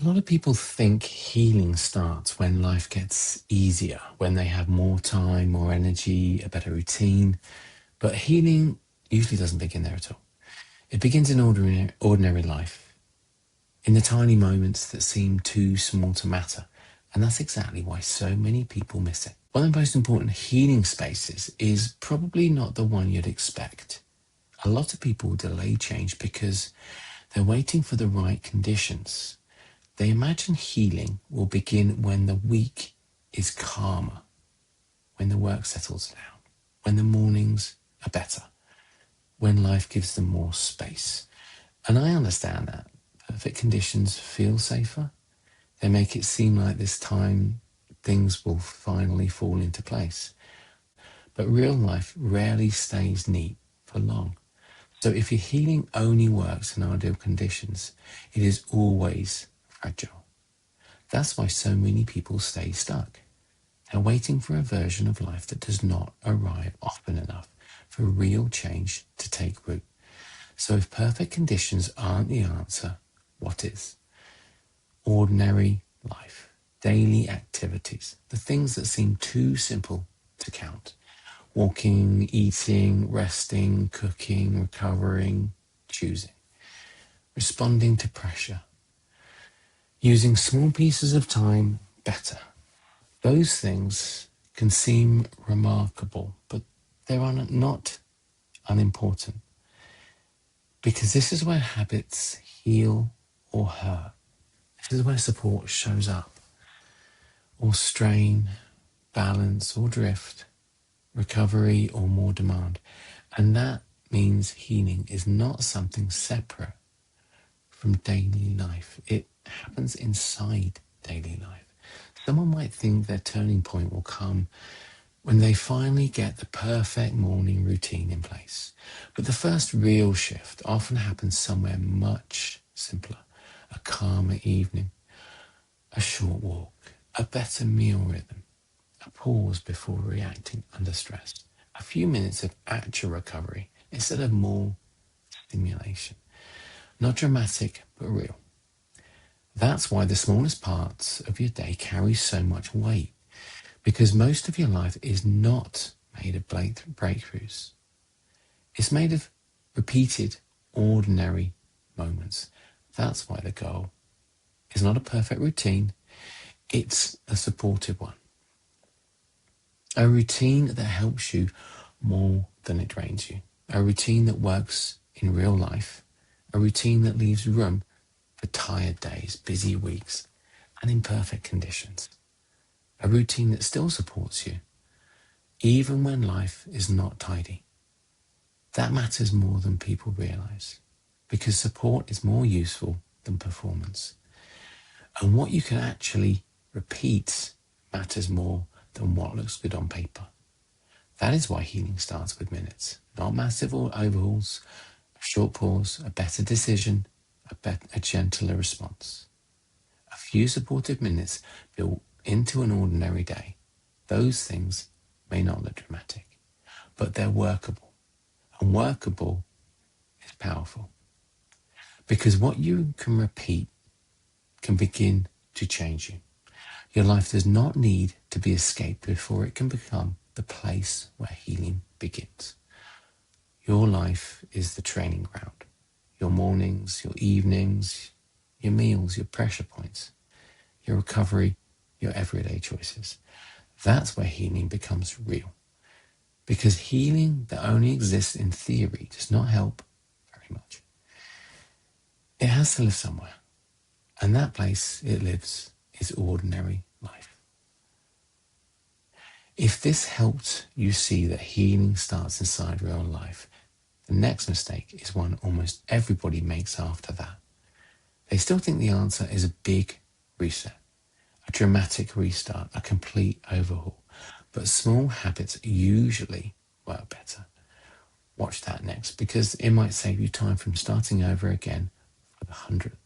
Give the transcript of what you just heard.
A lot of people think healing starts when life gets easier, when they have more time, more energy, a better routine. But healing usually doesn't begin there at all. It begins in ordinary life, in the tiny moments that seem too small to matter. And that's exactly why so many people miss it. One of the most important healing spaces is probably not the one you'd expect. A lot of people delay change because they're waiting for the right conditions. They imagine healing will begin when the week is calmer, when the work settles down, when the mornings are better, when life gives them more space. And I understand that. Perfect conditions feel safer. They make it seem like this time things will finally fall into place. But real life rarely stays neat for long. So if your healing only works in ideal conditions, it is always fragile. That's why so many people stay stuck. They're waiting for a version of life that does not arrive often enough for real change to take root. So if perfect conditions aren't the answer, what is? Ordinary life, daily activities, the things that seem too simple to count. Walking, eating, resting, cooking, recovering, choosing. Responding to pressure. Using small pieces of time better. Those things can seem remarkable, but they're not unimportant. Because this is where habits heal or hurt. This is where support shows up, or strain, balance or drift, recovery or more demand. And that means healing is not something separate from daily life. It happens inside daily life. Someone might think their turning point will come when they finally get the perfect morning routine in place. But the first real shift often happens somewhere much simpler. A calmer evening, a short walk, a better meal rhythm, a pause before reacting under stress, a few minutes of actual recovery instead of more stimulation. Not dramatic, but real. That's why the smallest parts of your day carry so much weight, because most of your life is not made of breakthroughs. It's made of repeated, ordinary moments. That's why the goal is not a perfect routine, it's a supportive one. A routine that helps you more than it drains you. A routine that works in real life. A routine that leaves room for tired days, busy weeks, and imperfect conditions. A routine that still supports you, even when life is not tidy. That matters more than people realize, because support is more useful than performance. And what you can actually repeat matters more than what looks good on paper. That is why healing starts with minutes, not massive overhauls, a short pause, a better decision, a gentler response. A few supportive minutes built into an ordinary day. Those things may not look dramatic, but they're workable. And workable is powerful. Because what you can repeat can begin to change you. Your life does not need to be escaped before it can become the place where healing begins. Your life is the training ground. Your mornings, your evenings, your meals, your pressure points, your recovery, your everyday choices. That's where healing becomes real. Because healing that only exists in theory does not help very much. It has to live somewhere. And that place it lives is ordinary life. If this helped you see that healing starts inside real life, the next mistake is one almost everybody makes after that. They still think the answer is a big reset, a dramatic restart, a complete overhaul. But small habits usually work better. Watch that next, because it might save you time from starting over again for the 100th